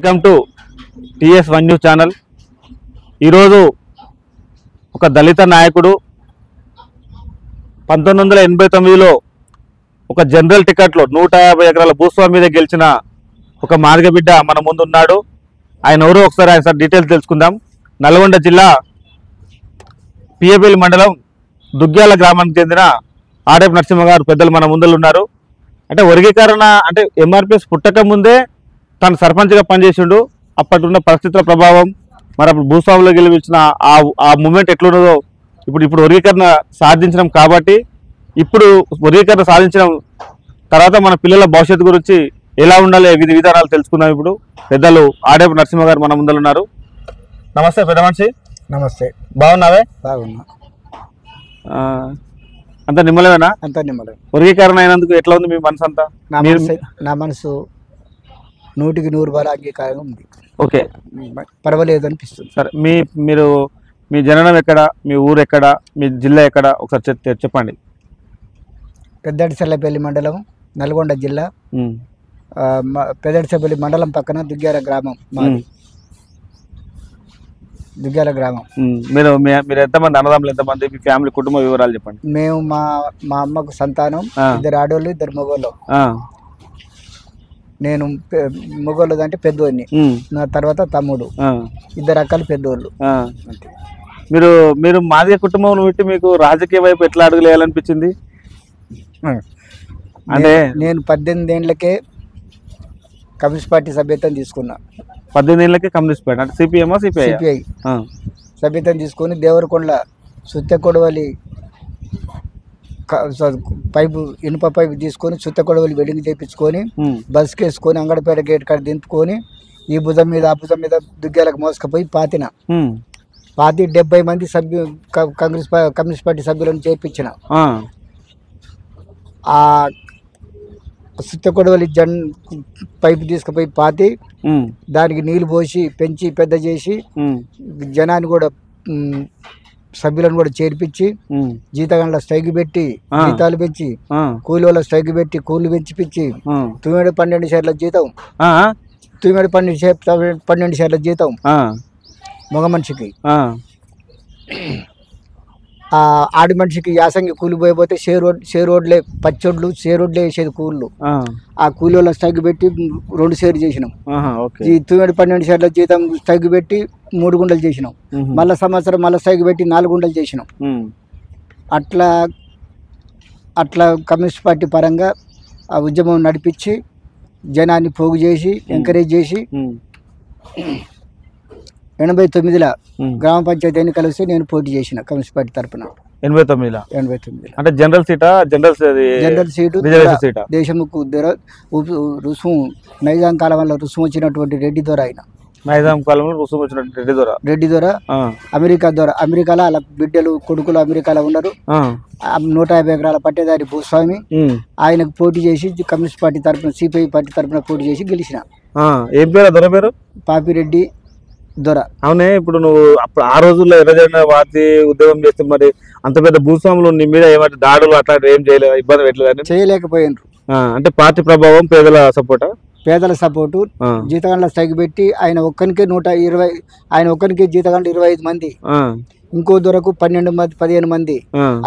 Welcome to TS1 news channel. ఈరోజు ఒక దళిత నాయకుడు 1989లో ఒక జనరల్ టికెట్లో 150 ఎకరాల భూస్వామి మీద గెలిచిన ఒక మార్గ బిడ్డ మన ముందు ఉన్నాడు. ఆయన ఎవరో ఒకసారి ఆయన డీటెయిల్స్ తెలుసుకుందాం. నల్గొండ జిల్లా పియపల్లి మండలం దుగ్గ్యాల గ్రామానికి చెందిన ఆడేపు నరసింహ గారు పెద్దలు మన ముందలు ఉన్నారు. అంటే వర్గీకరణ అంటే MRPS పుట్టక ముందే తను సర్పంచ్గా పనిచేసిండు. అప్పటి ఉన్న పరిస్థితుల ప్రభావం మరి అప్పుడు భూస్వాములు గెలిపించిన ఆ మూమెంట్ ఎట్లున్నదో ఇప్పుడు వర్గీకరణ సాధించడం కాబట్టి ఇప్పుడు వర్గీకరణ సాధించడం తర్వాత మన పిల్లల భవిష్యత్తు గురించి ఎలా ఉండాలి విధి విధానాలు తెలుసుకుందాం. ఇప్పుడు పెద్దలు ఆడేపు నరసింహ గారు మన ముందలు ఉన్నారు. నమస్తే పెద్ద మనిషి. నమస్తే. బాగున్నావే? బాగున్నా. అంత నిమ్మలేనా? అంత నిమ్మలే. వర్గీకరణ అయినందుకు ఎట్లా ఉంది మీ మనసు అంతా? నా మనసు 100% అంగీకారంగా ఉంది. ఓకే, పర్వాలేదు అనిపిస్తుంది. సరే, మీరు మీ జననం ఎక్కడ, మీ ఊరు ఎక్కడ, మీ జిల్లా ఎక్కడ ఒకసారి చెప్పండి. పెద్దడిసెల్లపల్లి మండలం, నల్గొండ జిల్లా. పెద్దడిసెల్లపల్లి మండలం పక్కన దుగ్గ్యాల గ్రామం మాది. దుగ్గ్యాల గ్రామం. మీరు ఎంతమంది అన్నదమ్ములు, ఎంతమంది, మీ ఫ్యామిలీ కుటుంబ వివరాలు చెప్పండి. మేము మా అమ్మకు సంతానం 2 ఆడోళ్ళు 2 మగోళ్ళు. నేను మగోళ్ళు అంటే పెద్దోడిని, నా తర్వాత తమ్ముడు, 2 అక్కలు పెద్దోళ్ళు. మీరు మాదిగ కుటుంబంలో పెట్టి మీకు రాజకీయ వైపు ఎట్లా అడుగులేయాలనిపించింది? అంటే నేను 18 ఏళ్ళకే కమ్యూనిస్ట్ పార్టీ సభ్యత్వం తీసుకున్నా. 18 ఏళ్ళకే కమ్యూనిస్ట్ పార్టీ అంటే సిపిఐ సభ్యత్వం తీసుకొని దేవరకొండ సుత్తెకొడవలి పైపు, ఇనుప పైపు తీసుకొని సుత్తెకొడవలి వెల్డింగ్ చేయించుకొని బస్కి వేసుకొని అంగడిపేట గేట్ కాడ దింపుకొని ఈ భుజం మీద ఆ భుజం మీద దుగ్గ్యాలకు మోసుకుపోయి పాతి 70 మంది కమ్యూనిస్ట్ పార్టీ సభ్యులను చేర్పించిన. ఆ సుత్తెకొడవలి పైపు తీసుకుపోయి పాతి దానికి నీళ్లు పోసి పెంచి పెద్ద చేసి జనాన్ని కూడా సభ్యులను కూడా చేర్పించి జీతగాళ్ళ స్ట్రైక్ పెట్టి జీతాలు పెంచి కూలి వాళ్ళ స్ట్రైక్ పెట్టి కూలి పెంచిపించి 12 షేర్ల జీతం 12 షేర్ల జీతం మగ మనిషికి. ఆడి మనిషికి యాసంగి కూలి పోయిపోతే షేరోడ్లే పచ్చొడ్లు షేరోడ్లే వేసేది కూళ్ళు. ఆ కూలి వాళ్ళ స్ట్రైక్ పెట్టి 2 షేర్ చేసినాం. 12 షేర్ల జీతం స్ట్రైక్ పెట్టి 3 గుంటలు చేసినాం. మళ్ళా సంవత్సరం మళ్ళీ స్ట్రైక్ పెట్టి 4 గుంటలు చేసినాం. అట్లా కమ్యూనిస్ట్ పార్టీ పరంగా ఆ ఉద్యమం నడిపించి జనాన్ని పోగు చేసి ఎంకరేజ్ చేసి 89లో గ్రామ పంచాయతీ ఎన్నికలు వస్తే నేను పోటీ చేసిన కమ్యూనిస్ట్ పార్టీ తరఫున. 89లో అంటే జనరల్ సీటు దేశముకు రుసుము నైజాం కాలం వల్ల రుసుము వచ్చినటువంటి రెడ్డి దొర. ఆయన నైజాం కాలంలో రుసుము వచ్చినటువంటి రెడ్డి దొర అమెరికాలో అలా బిడ్డలు కొడుకులు అమెరికాలో ఉన్నారు. 150 ఎకరాల పట్టేదారి భూస్వామి. ఆయనకు పోటీ చేసి కమ్యూనిస్ట్ పార్టీ తరఫున సిపిఐ పార్టీ తరఫున పోటీ చేసి గెలిచిన. ఏం పేరు దొర పేరు? పాపిరెడ్డి దొర. అవునే. ఇప్పుడు నువ్వు అప్పుడు ఆ రోజుల్లో ఎర్రజెండా వాతి ఉద్యోగం చేస్తే మరి అంత పెద్ద భూస్వాములు నీ మీద ఏమంటే దాడులు అట్లా ఏం చేయలేదు, ఇబ్బంది పెట్టలేదు? చేయలేకపోయినారు. అంటే పార్టీ ప్రభావం, పేదల సపోర్టు జీతగాండ్ల స్ట్రైక్ పెట్టి ఆయన ఒక్కరికే 120, ఆయన ఒక్కరికే జీతగాండ్లు 25 మంది, ఇంకో దొరకు 15 మంది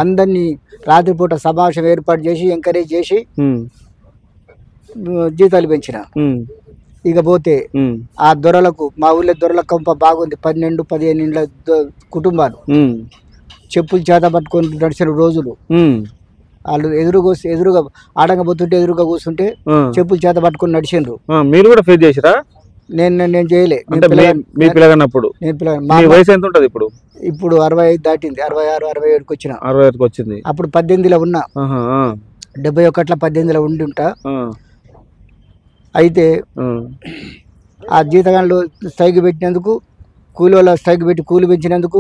అందరినీ రాత్రిపూట సమావేశం ఏర్పాటు చేసి ఎంకరేజ్ చేసి జీతాలు పెంచిన. ఇక పోతే ఆ దొరలకు, మా ఊళ్ళో దొరల కంప బాగుంది. 12-15 ఇండ్ల కుటుంబాలు చెప్పులు చేత పట్టుకొని నడిచిన రోజులు. వాళ్ళు ఎదురుగా ఆడంగపోతుంటే ఎదురుగా కూర్చుంటే చెప్పులు చేత పట్టుకొని నడిచిండ్రు. మీరు కూడా ఫేస్ చేసిరా? నేను చేయలే. మా వయసు ఎంత ఉంటది ఇప్పుడు? ఇప్పుడు 65 దాటింది. 66-67కి వచ్చిన. 65కి వచ్చింది. అప్పుడు 18లో ఉన్నా. 71లో 18లో ఉండి ఉంటా. అయితే ఆ జీతగాళ్ళు స్ట్రైక్ పెట్టినందుకు, కూలి వాళ్ళ స్ట్రైక్ పెట్టి కూలి పెంచినందుకు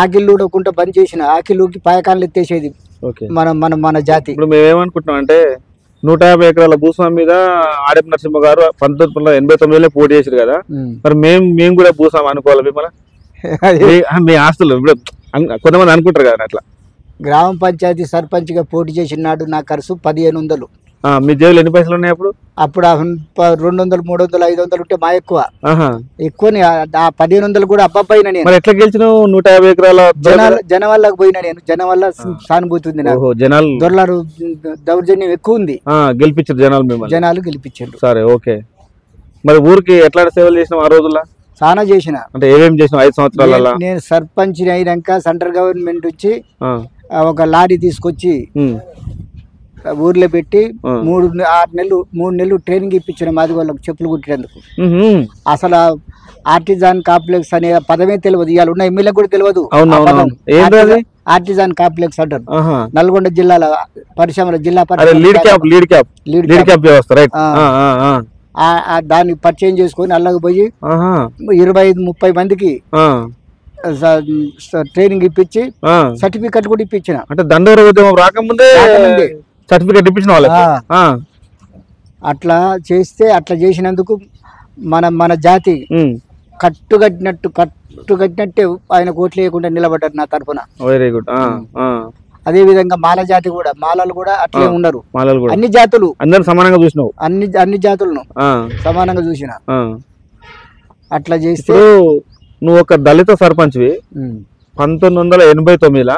ఆకిళ్ళు ఊడకుండా బంద్ చేసిన. ఆకిళ్ళుకి పాయకాన్లు ఎత్తేసేది మన జాతి. ఇప్పుడు మేమేమనుకుంటున్నాం అంటే 150 ఎకరాల భూస్వామి మీద ఆడేపు నరసింహ గారు 1989లో పోటీ చేశారు కదా, మరి మేము కూడా భూస్వామి అనుకోవాలి మిమ్మల్ని? మీ ఆస్తులు ఇప్పుడు కొంతమంది అనుకుంటారు కదా అట్లా. గ్రామ పంచాయతీ సర్పంచ్గా పోటీ చేసిన నాడు నా ఖర్చు 1500. మీ జేబులు ఎన్ని పైసలు ఉన్నాయి అప్పుడు? అప్పుడు 200, 300, 500 ఉంటే మా ఎక్కువని 1500 కూడా అబ్బాయినా నేను. మరి ఎట్లా గెలిచినావు 150 ఎకరాల? జనం వల్లకి పోయినా నేను. జనం వల్ల సానుభూతి ఉంది నాకు. జనాలు దొరలారు దౌర్జన్యం ఎక్కువ ఉంది. గెలిపించారు జనాలు మిమ్మల్ని? జనాలు గెలిపించారు. సరే ఓకే. మరి ఊరికి ఎట్లాంటి సేవలు చేసినావు ఆ రోజుల్లో? చాలా చేసిన. అంటే ఏమేమి చేసినావు 5 సంవత్సరాల? నేను సర్పంచ్ అయినాక సెంట్రల్ గవర్నమెంట్ వచ్చి ఒక లారీ తీసుకొచ్చి ఊర్లో పెట్టి 3 నెలలు ట్రైనింగ్ ఇప్పించిన మాది వాళ్ళకి చెప్పులు కుట్టేందుకు. అసలు ఆర్టిజాన్ కాంప్లెక్స్ అనే పదమే తెలియదు. ఇవాళ ఉన్న ఎమ్మెల్యే కూడా తెలియదు. ఆర్టిజాన్ కాంప్లెక్స్ అంటారు. నల్గొండ జిల్లాల పరిశ్రమల జిల్లా దాన్ని పరిచయం చేసుకొని అల్లకి పోయి 25-30 మందికి ట్రైనింగ్ ఇప్పించి సర్టిఫికెట్ కూడా ఇప్పించిన. అంటే దండోర ఉద్యమం రాకముందే సర్టిఫికెట్ ఇప్పించిన వాళ్ళకి. అట్లా చేసినందుకు మన జాతి కట్టుకట్టినట్టే ఆయన ఓట్లు వేయకుండా నిలబడ్డారు నా తరఫున. Very good. అదే విధంగా మాల జాతి కూడా, మాలలు కూడా అట్లే ఉన్నారు. అన్ని జాతులు అందరూ సమానంగా చూసినావు? అన్ని జాతులను సమానంగా చూసిన. అట్లా చేస్తే నువ్వు ఒక దళిత సర్పంచ్వి 1989లో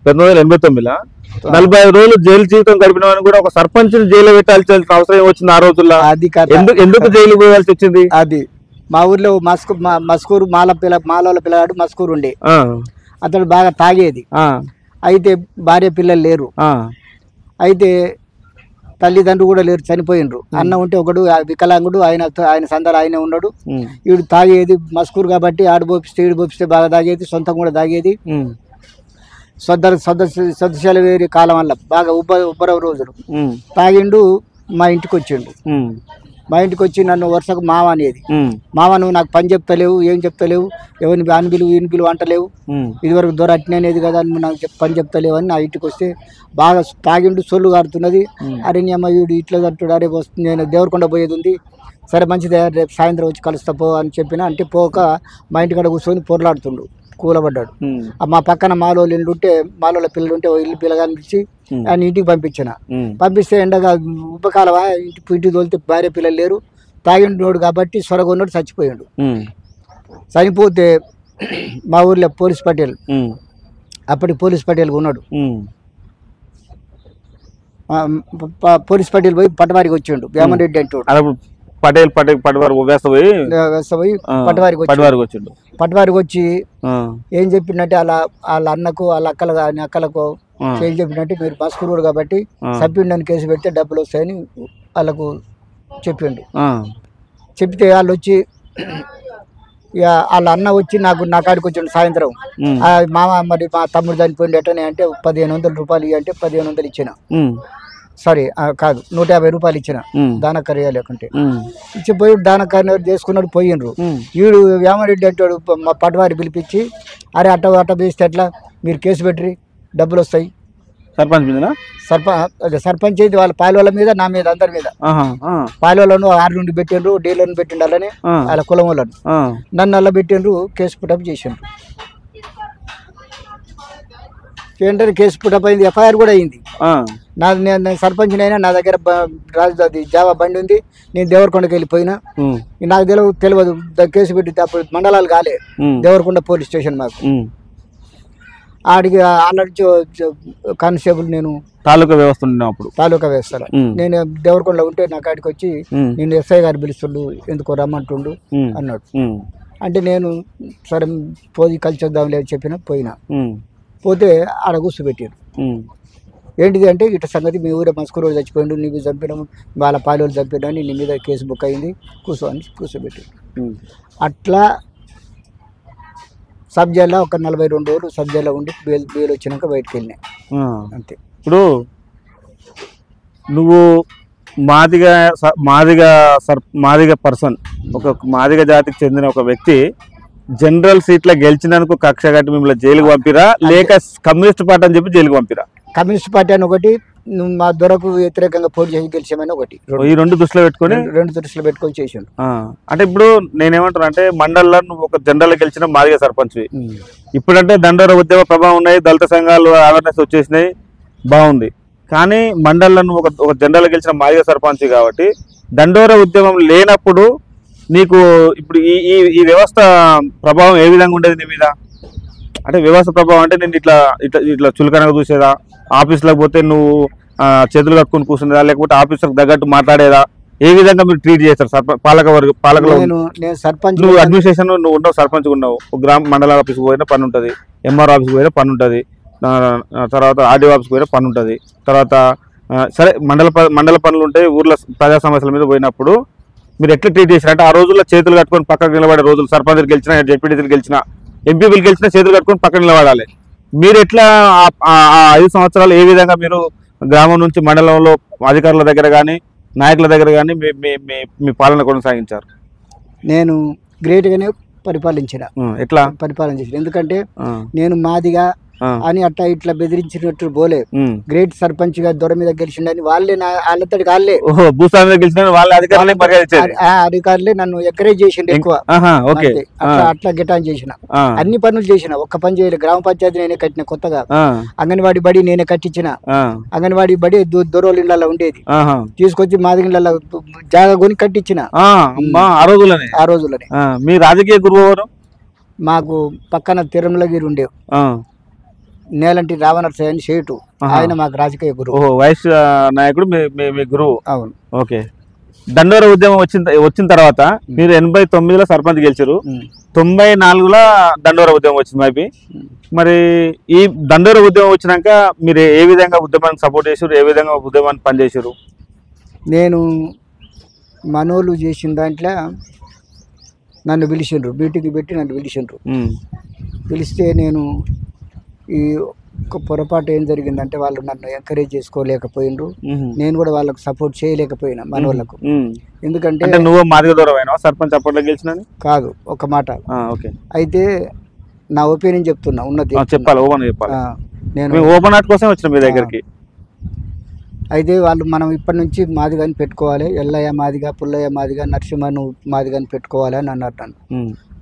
45 రోజులు జైలు జీవితం గడిపిన వాడిని కూడా ఒక సర్పంచ్ జైలు పెట్టాల్సిన అవసరం వచ్చింది ఆ రోజుల్లో. అది ఎందుకు జైలు పోవాల్సి వచ్చింది? అది మా ఊర్లో మస్కూరు మాలోల పిల్లగాడు మస్కూరు ఉండే. అతడు బాగా తాగేది. అయితే భార్య పిల్లలు లేరు. అయితే తల్లిదండ్రులు కూడా లేరు, చనిపోయినరు. అన్న ఉంటే ఒకడు వికలాంగుడు, ఆయన సందలు ఆయనే ఉన్నాడు. వీడు తాగేది మస్కూరు కాబట్టి ఆడు పోపిస్తే ఈడు పోపిస్తే బాగా తాగేది, సొంతం కూడా తాగేది. సదస్యాలు వేరే కాలం వల్ల బాగా ఉబ్బరవ రోజులు తాగిండు. మా ఇంటికి వచ్చిండు. మా ఇంటికి వచ్చి నన్ను వరుసకు మావ అనేది. మావ నువ్వు నాకు పని చెప్తలేవు, ఏం చెప్తలేవు, ఎవరిని ఆన్బిలు ఈన్బిలు అంటలేవు, ఇదివరకు దొర అట్నే అనేది కదా నాకు పని చెప్తలేవు అని నా ఇంటికి వస్తే బాగా తాగిండు. సొల్లు కారుతున్నది. అరే నీ అమ్మ వీడు ఇట్లా తట్టుడు, అరే వస్తుంది, నేను దేవరకొండ పోయేది ఉంది, సరే మంచిదే రేపు సాయంత్రం వచ్చి కలుస్తా పో అని చెప్పిన. అంటే పోక మా ఇంటికాడ కూర్చొని పొరలాడుతుండు, కూలబడ్డాడు. మా పక్కన మాలోళ్ళు ఇల్లు ఉంటే, మాలోళ్ళ పిల్లలు ఉంటే ఇల్లు పిల్లగా అనిపించి ఆయన ఇంటికి పంపించిన. పంపిస్తే ఎండగా ఉపకాలమా ఇంటికి తోలితే భార్య పిల్లలు లేరు, తాగిండోడు కాబట్టి సొరగొన్నాడు, చచ్చిపోయాడు. చనిపోతే మా ఊర్లో పోలీస్ పటేల్, అప్పటి పోలీస్ పటేల్ ఉన్నాడు. పోలీస్ పటేల్ పోయి పటవారికి వచ్చిండు. వేమన్ రెడ్డి అంటాడు. పటవారికి వచ్చి ఏం చెప్పిందంటే వాళ్ళ అన్నకు వాళ్ళ అక్కలకు ఏం చెప్పినట్టు మీరు మస్కూరు కాబట్టి చంపిండని కేసు పెడితే డబ్బులు వస్తాయని వాళ్ళకు చెప్పిండు. చెప్తే వాళ్ళు వచ్చి ఇక వాళ్ళ అన్న వచ్చి నా కాడికి వచ్చిండు సాయంత్రం. మామ మరి మా తమ్ముడు చనిపోయింది ఎట్టనే అంటే 1500 రూపాయలు ఇవ్వంటే 1500 ఇచ్చిన. సారీ కాదు 150 రూపాయలు ఇచ్చిన దానకర్య లేకుంటే. ఇచ్చిపోయి దానకర్య చేసుకున్నాడు. పోయినరు. వీడు వేమారెడ్డి అంటాడు మా పటవారి పిలిపించి, అరే అట్ట వేస్తే ఎట్లా, మీరు కేసు పెట్టిరి డబ్బులు వస్తాయి. సర్పంచ్ మీద? సర్పంచ్ అయితే వాళ్ళ పాలవాళ్ళ మీద, నా మీద, అందరి మీద. పాలవాళ్ళను 6 నుండి పెట్టిండ్రు, డీలర్ని పెట్టిండు, అలానే వాళ్ళ కులం వాళ్ళను. నన్ను అలా పెట్టిండ్రు, కేసు పుటప్ చేసిండ్రు. ఏంటంటే కేసు పుటప్ అయింది, ఎఫ్ఐఆర్ కూడా అయింది. నేను సర్పంచ్ అయినా, నా దగ్గర జావా బండి ఉంది, నేను దేవరకొండకి వెళ్ళిపోయినా. నాకు తెలియదు కేసు పెట్టి అప్పుడు మండలాలు కాలే, దేవరకొండ పోలీస్ స్టేషన్ మాకు. ఆడికి అన్నట్టు కానిస్టేబుల్ నేను తాలూకా వ్యవస్థ అప్పుడు తాలూకా వ్యవస్థలో నేను దేవరకొండలో ఉంటే నా కాడికి వచ్చి నేను ఎస్ఐ గారు పిలుస్తుండు, ఎందుకో రమ్మంటుండు అన్నాడు. అంటే నేను సరే పోయి కలిసి వద్దాం లేదు చెప్పిన. పోతే ఆడ కూర్చోబెట్టారు. ఏంటిది అంటే ఇట్లా సంగతి, మీ ఊరే మస్కూరు రోజు చచ్చిపోయిండు, నీకు చంపినాం, వాళ్ళ పాలోళ్ళు చంపినా, నీ మీద కేసు బుక్ అయింది, కూర్చోబెట్టారు. అట్లా సబ్ జైల్లో ఒక 42 రోజులు సబ్ జైల్లో ఉండి బెయిల్ వచ్చినాక బయటకు వెళ్ళినా అంతే. ఇప్పుడు నువ్వు మాదిగ పర్సన్, ఒక మాదిగ జాతికి చెందిన ఒక వ్యక్తి జనరల్ సీట్లో గెలిచినందుకు కక్ష కట్టి మిమ్మల్ని జైలుకి పంపిరా, లేక కమ్యూనిస్ట్ పార్టీ అని చెప్పి జైలుకి పంపిరా? కమ్యూనిస్ట్ పార్టీ అని ఒకటి, మా దొరకు వ్యతిరేకంగా పోటీ చేసి గెలిచామని ఒకటి, ఈ రెండు దృష్టిలో పెట్టుకొని చేసాను. అంటే ఇప్పుడు నేనేమంటాను అంటే, మండల్లో నువ్వు ఒక జనరల్ గెలిచిన మాదిగ సర్పంచ్, ఇప్పుడంటే దండోర ఉద్యమ ప్రభావం ఉన్నాయి, దళిత సంఘాలు అవేర్నెస్ వచ్చేసినాయి, బాగుంది. కానీ మండలను ఒక జనరల్ గెలిచిన మాదిగ సర్పంచ్ కాబట్టి దండోర ఉద్యమం లేనప్పుడు నీకు ఇప్పుడు ఈ ఈ ఈ వ్యవస్థ ప్రభావం ఏ విధంగా ఉండేది నీ మీద? అంటే వ్యవస్థ ప్రభావం అంటే నేను ఇట్లా ఇట్లా ఇట్లా చులకనగా చూసేదా, ఆఫీస్లోకి పోతే నువ్వు చేతులు కట్టుకుని కూర్చునేదా, లేకపోతే ఆఫీసర్కి తగ్గట్టు మాట్లాడేదా? ఏ విధంగా మీరు ట్రీట్ చేస్తారు పాలకలో? సర్పంచ్ నువ్వు అడ్మినిస్ట్రేషన్ నువ్వు ఉన్నావు, సర్పంచ్ ఉన్నావు, ఒక గ్రామ మండల ఆఫీస్కి పోయినా పని ఉంటుంది, ఎంఆర్ ఆఫీస్కి పోయినా పని ఉంటుంది, తర్వాత ఆర్డీఓ ఆఫీస్కి పోయినా పని ఉంటుంది, తర్వాత సరే మండల పనులు ఉంటాయి, ఊర్లో ప్రజా సమస్యల మీద పోయినప్పుడు మీరు ఎట్లా ట్రీట్ చేశారు? అంటే ఆ రోజుల్లో చేతులు కట్టుకొని పక్కకు నిలబడే రోజులు, సర్పంచ్కి గెలిచినా, జెడ్పీటీసీలు గెలిచినా, ఎంపీపీలు గెలిచినా చేతులు కట్టుకొని పక్కన నిలబడాలి. మీరు ఎట్లా 5 సంవత్సరాలు ఏ విధంగా మీరు గ్రామం నుంచి మండలంలో అధికారుల దగ్గర కానీ నాయకుల దగ్గర కానీ మీ పాలన కొనసాగించారు? నేను గ్రేట్గానే పరిపాలించిన. ఎట్లా పరిపాలన చేసిన? ఎందుకంటే నేను మాదిగా అని అట్లా ఇట్లా బెదిరించినట్టు పోలే. గ్రేట్ సర్పంచ్ గా దొర మీద గెలిచిండని వాళ్ళే వాళ్ళంతటి వాళ్ళే భూస్వామి మీద గెలిచిన వాళ్ళ అధికారులే నన్ను ఎంకరేజ్ చేసిండు ఎక్కువ. అట్లా గిటాన్ చేసిన, అన్ని పనులు చేసిన, ఒక్క పని చేయలేదు. గ్రామ పంచాయతీ నేనే కట్టిన, కొత్తగా అంగన్వాడీ బడి నేనే కట్టించిన. అంగన్వాడీ బడి దొరోళ్ళ ఇళ్లలో ఉండేది, తీసుకొచ్చి మాది ఇళ్లలో జాగా కొని కట్టించిన ఆ రోజులనే. మీ రాజకీయ గురువు ఎవరు? మాకు పక్కన తిరుమలగిరి ఉండేవి, నేలంటి రావణర్సయ్య అని సేటు, ఆయన మాకు రాజకీయ గురువు. వైస్ నాయకుడు మీ గురువు? అవును. ఓకే. దండోర ఉద్యమం వచ్చిన తర్వాత మీరు 89లో సర్పంచ్ గెలిచారు, 94లో దండోర ఉద్యమం వచ్చింది మైపి. మరి ఈ దండోర ఉద్యమం వచ్చినాక మీరు ఏ విధంగా ఉద్యమాన్ని సపోర్ట్ చేశారు, ఏ విధంగా ఉద్యమాన్ని పనిచేశారు? నేను మనోళ్ళు చేసిన దాంట్లో నన్ను పిలిచిండ్రు, మీటింగ్ పెట్టి నన్ను పిలిచిండ్రు. పిలిస్తే నేను ఈ ఒక పొరపాటు ఏం జరిగిందంటే వాళ్ళు నన్ను ఎంకరేజ్ చేసుకోలేకపోయినరు, నేను కూడా వాళ్ళకు సపోర్ట్ చేయలేకపోయినా మన వాళ్ళకు. ఎందుకంటే నువ్వు మాదిగ దూరమైనా సర్పంచ్ అప్పట్లో గెలిచిన కాదు, ఒక మాట. అయితే నా ఒపీనియన్ చెప్తున్నా, ఉన్నది చెప్పాలి, ఓపెన్ చెప్పాలి. నేను ఓపెన్ ఆర్ట్ కోసం వచ్చిన మీ దగ్గరికి. అయితే వాళ్ళు మనం ఇప్పటి నుంచి మాదిగాని పెట్టుకోవాలి, ఎల్లయ్య మాదిగా, పుల్లయ్య మాదిగా, నరసింహను మాదిగాని పెట్టుకోవాలి అని అన్నట్టు.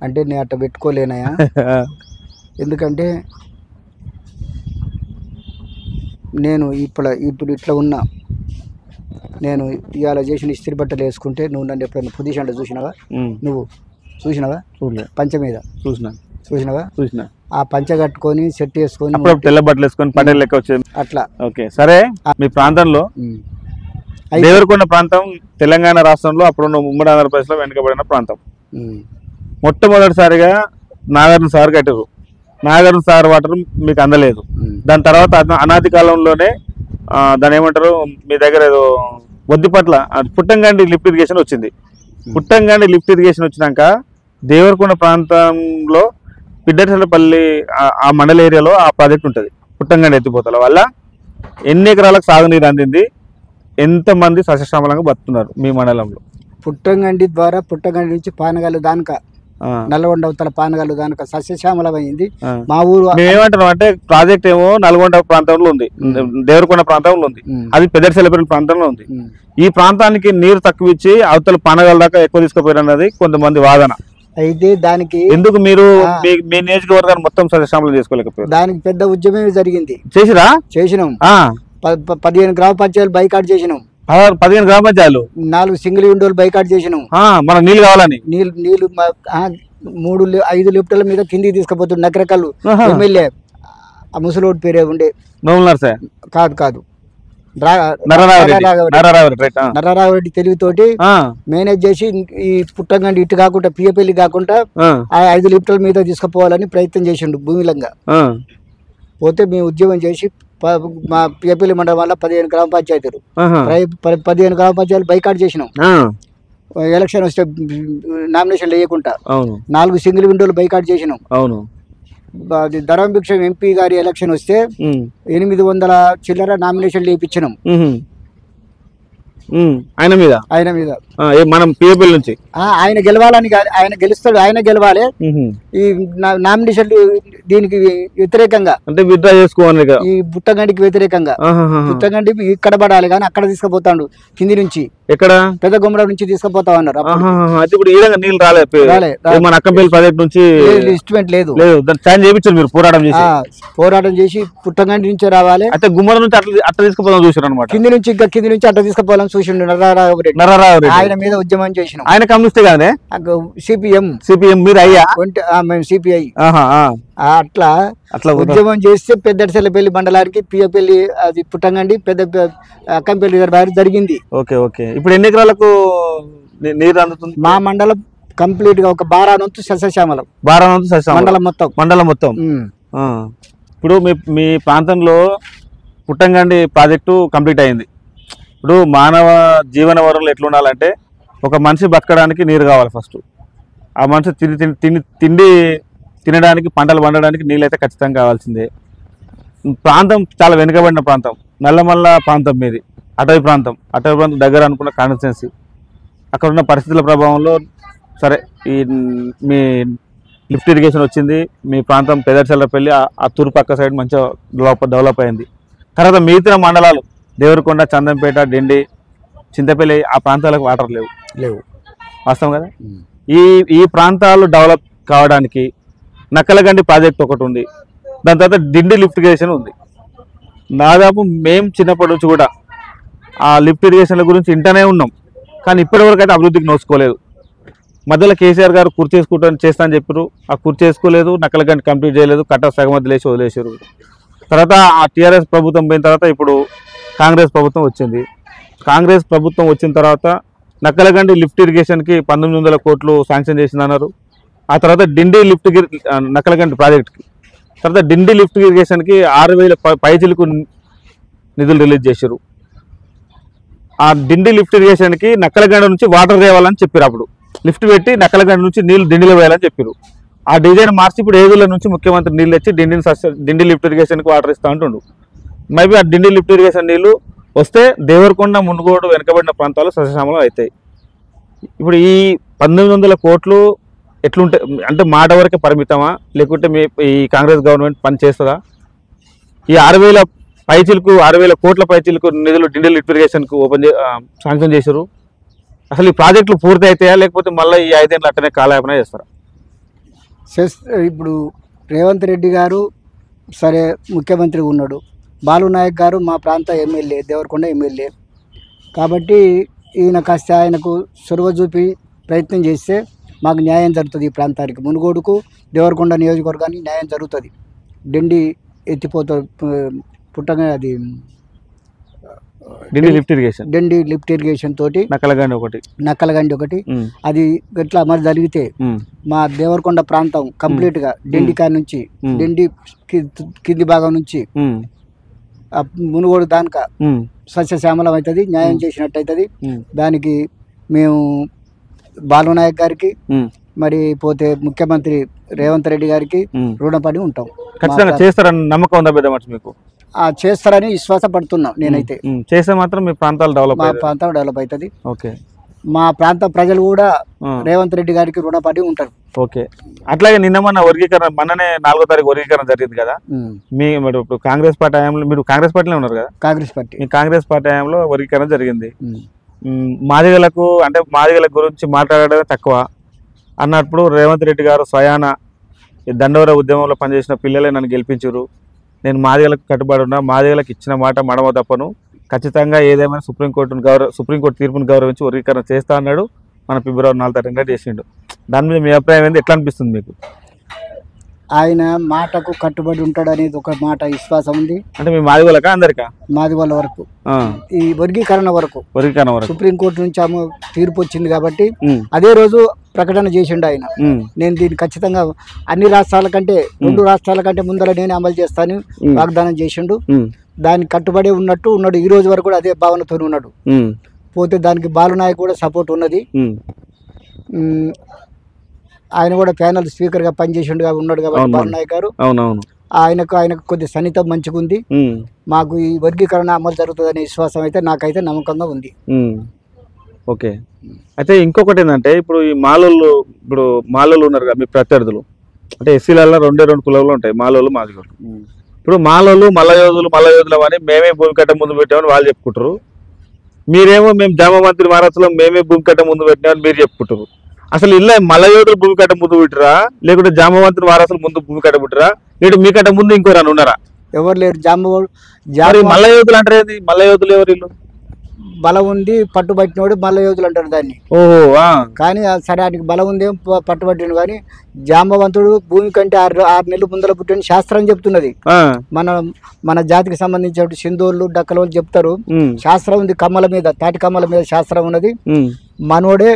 అంటే నేను అట్లా పెట్టుకోలేనయా, ఎందుకంటే నేను ఇప్పుడు ఇట్లా ఉన్నా. నేను ఇవాళ చేసిన ఇస్త్రీ బట్టలు వేసుకుంటే నువ్వు నన్ను ఎప్పుడైనా పొజిషన్లో చూసినావా? నువ్వు చూసినావా? పంచ మీద చూసినావా? ఆ పంచ కట్టుకొని సెట్ వేసుకొని తెల్ల బట్టలు వేసుకొని పటేల్ లెక్క వచ్చేది అట్లా. ఓకే, సరే. మీ ప్రాంతంలో దేవరకొండ ప్రాంతం తెలంగాణ రాష్ట్రంలో అప్పుడున్న ఉమ్మడి ఆంధ్రప్రదేశ్లో వెనుకబడిన ప్రాంతం. మొట్టమొదటిసారిగా నాగార్జున సాగర్ కట్టారు. నాగార్జున సాగర్ వాటర్ మీకు అందలేదు. దాని తర్వాత అనాది కాలంలోనే దాని ఏమంటారు మీ దగ్గర ఏదో వద్దిపట్ల పుట్టంగండి లిఫ్ట్ ఇరిగేషన్ వచ్చింది. పుట్టంగండి లిఫ్ట్ ఇరిగేషన్ వచ్చినాక దేవరకొండ ప్రాంతంలో పిడ్డచల్లపల్లి ఆ మండల ఏరియాలో ఆ ప్రాజెక్ట్ ఉంటుంది. పుట్టంగండి ఎత్తిపోతల వల్ల ఎన్ని ఎకరాలకు సాగునీరు అందింది, ఎంతమంది సస్యశ్యామలంగా బతుకున్నారు మీ మండలంలో? పుట్టంగండి ద్వారా పుట్టంగండి నుంచి పానగాలు దానిక నల్గొండ అవతల పానగాలు దానిక సస్యశ్యామలమైంది మా ఊరు. మేమేమంటున్నాం అంటే ప్రాజెక్ట్ ఏమో నల్గొండ ప్రాంతంలో ఉంది, దేవరకొండ ప్రాంతంలో ఉంది, అది పెద్దచెల్లపల్లి ప్రాంతంలో ఉంది. ఈ ప్రాంతానికి నీరు తక్కువ ఇచ్చి అవతల పానగాల దాకా ఎక్కువ తీసుకుపోయినది కొంతమంది వాదన. అయితే దానికి ఎందుకు మీరు మీ నియోజకవర్గాన్ని మొత్తం సస్యశ్యామలం చేసుకోలేకపోయారు? దానికి పెద్ద ఉద్యమమే జరిగింది. చేసినాం 15 గ్రామ పంచాయతీలు బైకాట్ చేసినాం. 15 గ్రామ పంచాయతీలు 4 సింగిల్ విండోలు బైకాట్ చేసినాం. మనకు నీళ్ళు కావాలని నీళ్లు 3-5 లిఫ్టర్ల మీద కిందికి తీసుకుపోతుంది. నకరకల్లు ఎమ్మెల్యే ఆ ముసలోడి పేరే ఉండే కాదు నరరావురెడ్డి తెలివితోటి మేనేజ్ చేసి ఈ పుట్టంగండి ఇటు కాకుండా పియపల్లి కాకుండా ఆ 5 లిఫ్టర్ల మీద తీసుకుపోవాలని ప్రయత్నం చేసిండు భూమిలంగా. పోతే మేము ఉద్యమం చేసి మా పియపల్లి మండలం వల్ల 15 గ్రామ పంచాయతీలు 15 గ్రామ పంచాయతీలు బైకాట్ చేసినాం. ఎలక్షన్ వస్తే నామినేషన్లు వేయకుండా 4 సింగిల్ విండోలు బైకాట్ చేసినాం. ధర్మభిక్షం ఎంపీ గారి ఎలక్షన్ వస్తే 800 చిల్లర నామినేషన్లు వేయించినాం. ఆయన మీద మనం పిఏపల్లి నుంచి ఆయన గెలవాలని ఆయన గెలుస్తాడు, ఆయన గెలవాలి. ఈ నామినేషన్ దీనికి వ్యతిరేకంగా అంటే విత్డ్రా చేసుకోవాలి ఈ బుట్టగండికి వ్యతిరేకంగా. బుట్టగండి ఇక్కడ పడాలి కానీ అక్కడ తీసుకుపోతాడు కింది నుంచి, ఎక్కడ పెద్ద గుమ్మడి నుంచి తీసుకుపోతా ఉన్నారు. ఇప్పుడు ఈ విధంగా నీళ్ళు రాలేదు మన అక్కంపల్లి ప్రాజెక్ట్ నుంచి ఇన్స్ట్రుమెంట్ లేదు, సాయం చేయించారు మీరు పోరాటం చేసి పుట్టగండి నుంచి రావాలి. అయితే గుమ్మడి నుంచి అట్లా తీసుకుపోదాం చూసారు అనమాట, కింది నుంచి ఇంకా కింది నుంచి అట్లా తీసుకుపోవాలని చూసిండు నరరావు ఆయన మీద ఉద్యమం చేసినాం. ఆయన కమ్యూనిస్ట్ గానే సిపిఎం మీరు అయ్యా మేము సిపిఐ. అట్లా ఉద్యమం చేస్తే పెద్దటిసెల్లపల్లి మండలానికి పియపల్లి అది పుట్టంగండి పెద్ద అక్కంపల్లి జరిగింది. Okay okay. ఇప్పుడు ఎన్ని ఎకరాలకు నీరు అందుతుంది? మా మండలం కంప్లీట్ గా ఒక బారానంతు సస్యశ్యామలం, మండలం మొత్తం. ఇప్పుడు మీ ప్రాంతంలో పుట్టంగండి ప్రాజెక్టు కంప్లీట్ అయింది. ఇప్పుడు మానవ జీవన వనరులు ఎట్లా ఉండాలంటే ఒక మనిషి బతకడానికి నీరు కావాలి ఫస్ట్. ఆ మనిషి తిండి తినడానికి పంటలు పండడానికి నీళ్ళు అయితే ఖచ్చితంగా కావాల్సిందే. ప్రాంతం చాలా వెనుకబడిన ప్రాంతం, నల్లమల్ల ప్రాంతం మీది, అటవీ ప్రాంతం దగ్గర అనుకున్న కాన్స్టిట్యున్సీ. అక్కడ ఉన్న పరిస్థితుల ప్రభావంలో సరే ఈ మీ లిఫ్ట్ ఇరిగేషన్ వచ్చింది. మీ ప్రాంతం పెదర్చల్లపల్లి ఆ తూర్పు పక్క సైడ్ మంచిగా డెవలప్ అయింది. తర్వాత మిగతా మండలాలు దేవరకొండ, చందంపేట, డెండి, చింతపల్లి ఆ ప్రాంతాలకు వాటర్ లేవు వాస్తవం కదా. ఈ ప్రాంతాలు డెవలప్ కావడానికి నక్కలగండి ప్రాజెక్ట్ ఒకటి ఉంది, దాని తర్వాత డిండి లిఫ్ట్ ఇరిగేషన్ ఉంది. దాదాపు మేము చిన్నప్పటి నుంచి కూడా ఆ లిఫ్ట్ ఇరిగేషన్ల గురించి ఇంటనే ఉన్నాం, కానీ ఇప్పటివరకు అయితే అభివృద్ధికి నోచుకోలేదు. మధ్యలో కేసీఆర్ గారు కుర్చీ చేస్తా అని చెప్పారు, ఆ కుర్చీ చేసుకోలేదు, నక్కలగండి కంప్లీట్ చేయలేదు, కట్ట సగమద్దు లేచి వదిలేసారు. తర్వాత ఆ టీఆర్ఎస్ ప్రభుత్వం పోయిన తర్వాత ఇప్పుడు కాంగ్రెస్ ప్రభుత్వం వచ్చింది. కాంగ్రెస్ ప్రభుత్వం వచ్చిన తర్వాత నక్కలగండి లిఫ్ట్ ఇరిగేషన్కి 1900 కోట్లు శాంక్షన్ చేసిందన్నారు. ఆ తర్వాత డిండి నక్కలగండి ప్రాజెక్ట్కి, తర్వాత డిండి లిఫ్ట్ ఇరిగేషన్కి 6000 పైచిలకు నిధులు రిలీజ్ చేశారు. ఆ డిండి లిఫ్ట్ ఇరిగేషన్కి నక్కలగండి నుంచి వాటర్ తేవాలని చెప్పారు. అప్పుడు లిఫ్ట్ పెట్టి నక్కలగండి నుంచి నీళ్ళు డిండిలో వేయాలని చెప్పారు. ఆ డిజైన్ మార్చి ఇప్పుడు ఏదుల నుంచి ముఖ్యమంత్రి నీళ్ళు తెచ్చి డిండి లిఫ్ట్ ఇరిగేషన్కి వాటర్ ఇస్తూ ఉంటుండు. మేబీ ఆ డిండి లిఫ్ట్ ఇరిగేషన్ నీళ్ళు వస్తే దేవరకొండ, మునుగోడు వెనుకబడిన ప్రాంతాలు సస్యశ్యామలం అవుతాయి. ఇప్పుడు ఈ 1900 కోట్లు ఎట్లుంటాయి అంటే మాట వరకే పరిమితమా, లేకుంటే ఈ కాంగ్రెస్ గవర్నమెంట్ పని చేస్తుందా? ఈ 6000 కోట్ల పైచిలకు నిధులు డిండి లిఫ్ట్ ఇరిగేషన్కు శాంక్షన్ చేశారు. అసలు ఈ ప్రాజెక్టులు పూర్తి అవుతాయా, లేకపోతే మళ్ళీ ఈ 5 ఏళ్ళు అట్టనే కాలయాపన చేస్తారా? ఇప్పుడు రేవంత్ రెడ్డి గారు సరే ముఖ్యమంత్రి ఉన్నాడు, బాలు నాయక్ గారు మా ప్రాంత ఎమ్మెల్యే, దేవరకొండ ఎమ్మెల్యే. కాబట్టి ఈయన కాస్త ఆయనకు చొరవ చూపి ప్రయత్నం చేస్తే మాకు న్యాయం జరుగుతుంది. ఈ ప్రాంతానికి మునుగోడుకు, దేవరకొండ నియోజకవర్గానికి న్యాయం జరుగుతుంది. డిండి ఎత్తిపోతారు పుట్టగా అది డిండి లిఫ్ట్ ఇరిగేషన్ తోటి నక్కలగండి ఒకటి అది ఇట్లా మరి జరిగితే మా దేవరకొండ ప్రాంతం కంప్లీట్ గా డిండి కాడ నుంచి డిండి కింది భాగం నుంచి మునుగోడు దానిక సస్యశ్యామలం అవుతుంది, న్యాయం చేసినట్టు అవుతుంది. దానికి మేము బాలు నాయక్ గారికి మరి పోతే ముఖ్యమంత్రి రేవంత్ రెడ్డి గారికి రుణపడి ఉంటాం. ఖచ్చితంగా చేస్తారని నమ్మకం ఉందా పెద్ద మనిషి మీకు? చేస్తారని విశ్వాసపడుతున్నాం. నేనైతే చేస్తే మాత్రం మీ ప్రాంతాలు మా ప్రాంతం డెవలప్ అవుతుంది. ఓకే, మా ప్రాంత ప్రజలు కూడా రేవంత్ రెడ్డి గారికి రుణపడి ఉంటారు. ఓకే. అట్లాగే నిన్న మొన్ననే 4వ తారీఖు వర్గీకరణ జరిగింది కదా. మీ ఇప్పుడు కాంగ్రెస్ పార్టీ హయాంలో, మీరు కాంగ్రెస్ పార్టీలో ఉన్నారు కదా, కాంగ్రెస్ పార్టీ హయాంలో వర్గీకరణ జరిగింది. మాదిగలకు అంటే మాదిగల గురించి మాట్లాడడమే తక్కువ అన్నప్పుడు రేవంత్ రెడ్డి గారు స్వయాన దండోర ఉద్యమంలో పనిచేసిన పిల్లలే నన్ను గెలిపించారు, నేను మాదిగలకు కట్టుబడి ఉన్నా, మాదిగలకు ఇచ్చిన మాట మడమ తప్పను, ఖచ్చితంగా ఏదేమైనా సుప్రీంకోర్టు తీర్పును గౌరవించి వర్గీకరణ చేస్తా అన్నాడు. మన ఫిబ్రవరి 4వ తారీఖున చేసిండు. దాని మీద మీ అభిప్రాయం ఏంది? ఎట్లా అనిపిస్తుంది మీకు? ఆయన మాటకు కట్టుబడి ఉంటాడు అనేది ఒక మాట విశ్వాసం ఉంది. అంటే మీ మాదిగోళ్ళకా అందరికా? మాదిగోళ్ళ వరకు, ఈ వర్గీకరణ వరకు సుప్రీంకోర్టు నుంచి తీర్పు వచ్చింది కాబట్టి అదే రోజు ప్రకటన చేసిండు ఆయన. నేను దీన్ని ఖచ్చితంగా అన్ని రాష్ట్రాల కంటే 2 రాష్ట్రాల కంటే ముందర నేను అమలు చేస్తాను వాగ్దానం చేసిండు. దానికి కట్టుబడి ఉన్నాడు. ఈ రోజు వరకు కూడా అదే భావనతో ఉన్నాడు. పోతే దానికి బాలునాయక్ కూడా సపోర్ట్ ఉన్నది. ఆయన కూడా ప్యానల్ స్పీకర్ గా పనిచేసిండు ఉన్నాడు కాబట్టి బాలునాయక్ గారు ఆయనకు కొద్ది సన్నిహితం మంచిగా ఉంది. మాకు ఈ వర్గీకరణ అమలు జరుగుతుందనే విశ్వాసం అయితే నాకైతే నమ్మకంగా ఉంది. ఓకే. అయితే ఇంకొకటి ఏంటంటే ఇప్పుడు ఈ మాలోళ్ళు ఉన్నారు కదా మీ ప్రత్యర్థులు, అంటే ఎస్సీలలో 2 కులాలు ఉంటాయి, మాలోళ్ళు మాదిగోళ్ళు. ఇప్పుడు మాలోళ్ళు మల్లయోధులు అని మేమే భూమి కట్ట ముందు పెట్టామని వాళ్ళు చెప్పుకుంటారు. మీరేమో మేము జామమంత్రి మహారాష్ట్రలో మేమే భూమి కట్ట ముందు పెట్టామని మీరు చెప్పుకుంటారు. అసలు ఇలా మల్లయోధులు భూమి కట్ట ముందు పెట్టరా, లేకుంటే జామమంత్రి మహారాష్ట్రలో ముందు భూమి కట్ట పెట్టరా, లేకుంటే మీ కట్ట ముందు ఇంకో రాని ఉన్నారా? ఎవరు లేరు. మల్లయోధులు అంటారు ఏంది? మల్లయోధులు ఎవరు? వీళ్ళు బలం ఉంది పట్టుబట్టినోడు మల్లయోధులు అంటారు దాన్ని. కానీ సరే ఆయనకి బలం ఉంది పట్టుబట్టిన, కానీ జాంబవంతుడు భూమి కంటే 6 నెలలు ముందర పుట్టిన శాస్త్రం చెప్తున్నది. మన జాతికి సంబంధించిన సింధోళ్ళు డక్కలోళ్ళు చెప్తారు. శాస్త్రం ఉంది, కమ్మల మీద, తాటి కమ్మల మీద శాస్త్రం ఉన్నది. మనోడే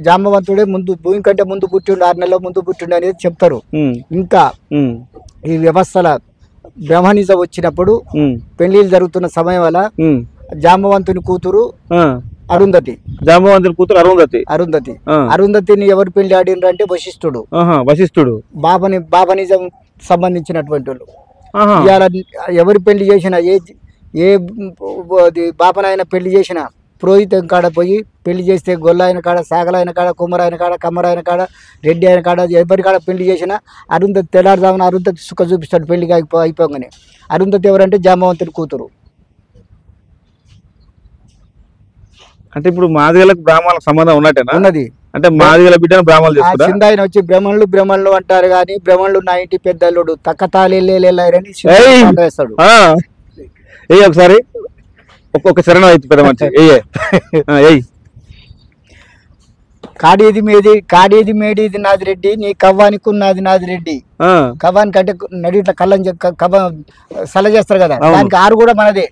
జాంబవంతుడే ముందు భూమి కంటే ముందు పుట్టిండు, 6 నెలల ముందు పుట్టిండు అనేది చెప్తారు. ఇంకా ఈ వ్యవస్థల బ్రహ్మనిజం వచ్చినప్పుడు పెళ్లిళ్ళు జరుగుతున్న సమయం వల్ల జాంబవంతుని కూతురు అరుంధతి, అరుంధతిని ఎవరు పెళ్లి ఆడినరు అంటే వశిష్ఠుడు బాబనిజం సంబంధించినటువంటి వాళ్ళు. ఇవాళ ఎవరు పెళ్లి చేసినా, ఏ బాపనైనా పెళ్లి చేసినా పురోహితం కాడ పోయి పెళ్లి చేస్తే గొల్లాయన కాడ, సాగలాయన కాడ, కుమ్మరాయన కాడ, కమ్మరాయన కాడ, రెడ్డి ఆయన కాడ, ఎవరి కాడ పెళ్లి చేసినా అరుంధతి తెల్లారుదామని అరుంధతి సుఖ చూపిస్తాడు పెళ్లిగా అయిపోగానే. అరుంధతి ఎవరంటే జాంబవంతుని కూతురు. అంటే ఇప్పుడు మాదిగలకు బ్రాహ్మణులకు సంబంధం ఉన్నట్టేనా? ఉన్నది. అంటే మాదిగల బిడ్డను బ్రాహ్మణులు చేస్తారా? చిందాయన వచ్చి బ్రహ్మణులు అంటారు, కానీ బ్రహ్మణులు నా ఇంటి పెద్దల్లుడు తక్కతాలేని వేస్తాడు. ఒకసారి ఒక్కొక్క శరణం అయితే పెద్ద మంచి కాడేది మేడేది నాది రెడ్డి, నీ కవ్వానికి ఉన్నది నాది రెడ్డి. కవ్వానికి అంటే నడి ఇట్లా కళ్ళని సల చేస్తారు కదా, దానికి 6 కూడా మనదే.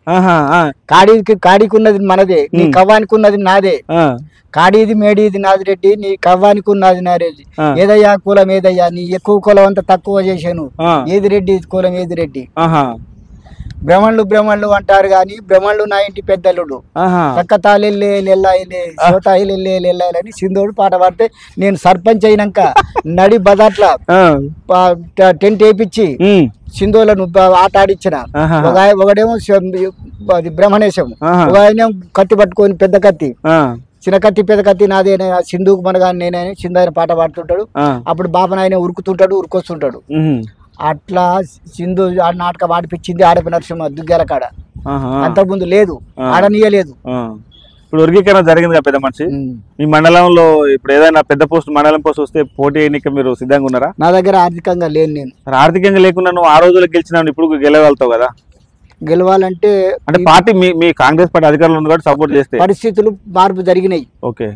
కాడికి ఉన్నది మనదే, నీ కవ్వానికి ఉన్నది నాదే. కాడేది మేడేది నాది రెడ్డి, నీ కవ్వానికి ఉన్నది నా రెడ్డి. ఏదయ్యా కులం ఏదయ్యా, నీ ఎక్కువ కులం అంతా తక్కువ చేశాను, ఏది రెడ్డి కులం ఏది రెడ్డి. బ్రహ్మణులు అంటారు, కానీ బ్రహ్మణులు నా ఇంటి పెద్దలుడు తక్కతాలెల్లేని సింధోడు పాట పాడితే, నేను సర్పంచ్ అయినాక నడి బజాట్ల టెంట్ వేయించి సింధోలను ఆట ఆడిచ్చిన. ఒకడేమో బ్రహ్మణేశం, ఒక ఆయన కత్తి పట్టుకొని పెద్ద కత్తి, చిన్న కత్తి పెద్ద కత్తి నాదే, సింధుకు మనగా నేనే సింధు ఆయన పాట పాడుతుంటాడు. అప్పుడు బాబనాయన ఉరుకొస్తుంటాడు. అట్లా సింధు నాటకం ఆడిపించింది ఆడపి నరసింహ దుగ్గ్యాల కాడ. అంతకుముందు లేదు, ఆడనీయలేదు. ఇప్పుడు వర్గీకరణ జరిగింది కదా పెద్ద మనిషి, మీ మండలంలో ఇప్పుడు ఏదైనా పెద్ద పోస్ట్ మండలం పోస్ట్ వస్తే పోటీ ఎన్నిక మీరు సిద్ధంగా ఉన్నారా? నా దగ్గర ఆర్థికంగా లేను. నేను ఆర్థికంగా లేకుండా నువ్వు ఆ రోజుల్లో గెలిచినావు, ఇప్పుడు గెలవగలుగుతావు కదా? గెలవాలంటే అంటే పార్టీ మీ కాంగ్రెస్ పార్టీ అధికారంలో ఉంది కాబట్టి సపోర్ట్ చేస్తే. పరిస్థితులు మార్పు జరిగినాయి. ఓకే,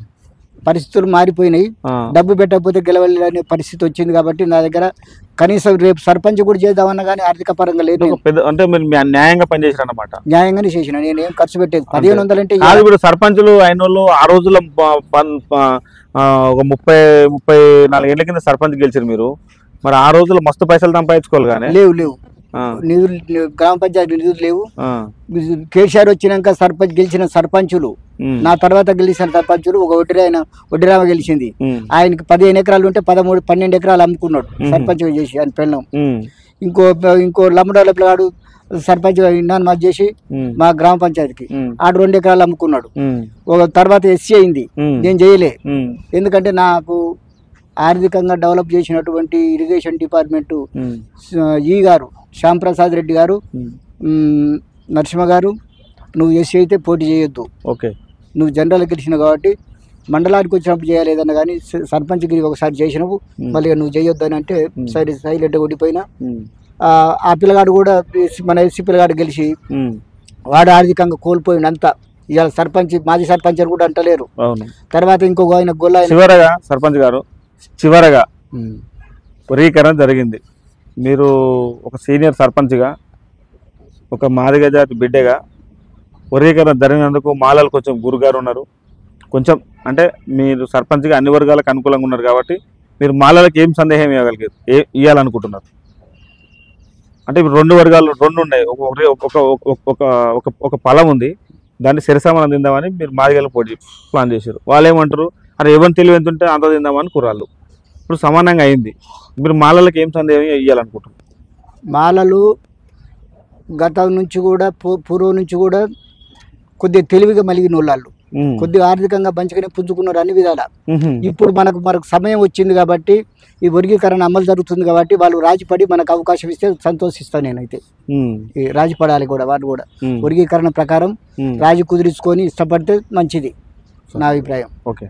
పరిస్థితులు మారిపోయినాయి. డబ్బు పెట్టకపోతే గెలవలేని పరిస్థితి వచ్చింది కాబట్టి నా దగ్గర కనీసం రేపు సర్పంచ్ కూడా చేద్దామన్నా కానీ ఆర్థిక పరంగా లేదు. అంటే మీరు న్యాయంగా పనిచేసారు అన్నమాట? న్యాయంగానే చేసిన, నేను ఏం ఖర్చు పెట్టేది 1500 అంటే. ఇప్పుడు సర్పంచులు అయిన వాళ్ళు ఆ రోజుల్లో ఒక 34 ఏళ్ల కింద సర్పంచ్ గెలిచారు మీరు, మరి ఆ రోజుల్లో మస్తు పైసలు సంపాదించుకోవాలి కానీ. లేవు నిధులు, గ్రామ పంచాయతీ నిధులు లేవు. కేసీఆర్ వచ్చినాక గెలిచిన సర్పంచులు, నా తర్వాత గెలిచిన సర్పంచులు, ఒక వడ్డీరామ గెలిచింది. ఆయనకి 15 ఎకరాలు ఉంటే 12 ఎకరాలు అమ్ముకున్నాడు సర్పంచ్ చేసి ఆయన పెళ్ళం. ఇంకో లమ్మడోళ్ళ పిల్లగాడు సర్పంచ్ నన్ను చేసి మా గ్రామ పంచాయతీకి 2 ఎకరాలు అమ్ముకున్నాడు. ఒక తర్వాత ఎస్సీ అయింది, నేను చేయలే. ఎందుకంటే నాకు ఆర్థికంగా డెవలప్ చేసినటువంటి ఇరిగేషన్ డిపార్ట్మెంట్ ఈ గారు శ్యాంప్రసాద్ రెడ్డి గారు, నరసింహ గారు, నువ్వు ఎస్సీ అయితే పోటీ చేయొద్దు, నువ్వు జనరల్ గెలిచినావు కాబట్టి మండలానికి వచ్చినప్పుడు చేయలేదన్న, కానీ సర్పంచ్కి ఒకసారి చేసినావు మళ్ళీ నువ్వు చేయొద్దు అని అంటే సైలెంట్ ఓడిపోయినా. ఆ పిల్లగాడు కూడా మన ఎస్సీ పిల్లగాడు గెలిచి వాడు ఆర్థికంగా కోల్పోయిండు అంతా. ఇవాళ సర్పంచ్ మాజీ సర్పంచ్ అని కూడా అంటలేరు. తర్వాత ఇంకొక ఆయన గొల్ల సర్పంచ్ గారు చివరగా వర్గీకరణ జరిగింది, మీరు ఒక సీనియర్ సర్పంచ్గా, ఒక మాదిగ జాతి బిడ్డగా వర్గీకరణ జరిగినందుకు మాలలు కొంచెం గురుగారు ఉన్నారు, కొంచెం అంటే మీరు సర్పంచ్గా అన్ని వర్గాలకు అనుకూలంగా ఉన్నారు కాబట్టి మీరు మాలలకు ఏం సందేహం ఇవ్వాలనుకుంటున్నారు? అంటే ఇప్పుడు 2 వర్గాలు 2 ఉన్నాయి, ఒక పొలం ఉంది, దాన్ని శిరసమనం తిందామని మీరు మాదిగలు పోటీ ప్లాన్ చేశారు. వాళ్ళు ఏమంటారు, అరే ఎవరిని తెలివి ఎంత ఉంటే అంత తిందామని కుర్రాళ్ళు. ఇప్పుడు సమానంగా అయింది, మీరు మాలలకు ఏం సందేహం ఇవ్వాలనుకుంటున్నారు? మాలలు గతం నుంచి కూడా పూర్వం నుంచి కూడా కొద్దిగా తెలివిగా మలిగిన వాళ్ళు, కొద్దిగా ఆర్థికంగా మంచిగానే పుంజుకున్నారు అన్ని విధాలా. ఇప్పుడు మనకు సమయం వచ్చింది కాబట్టి ఈ వర్గీకరణ అమలు జరుగుతుంది కాబట్టి వాళ్ళు రాజీపడి మనకు అవకాశం ఇస్తే సంతోషిస్తాను. నేనైతే రాజీపడాలి కూడా, వాళ్ళు కూడా వర్గీకరణ ప్రకారం రాజీ కుదిరించుకొని ఇష్టపడితే మంచిది నా అభిప్రాయం. ఓకే.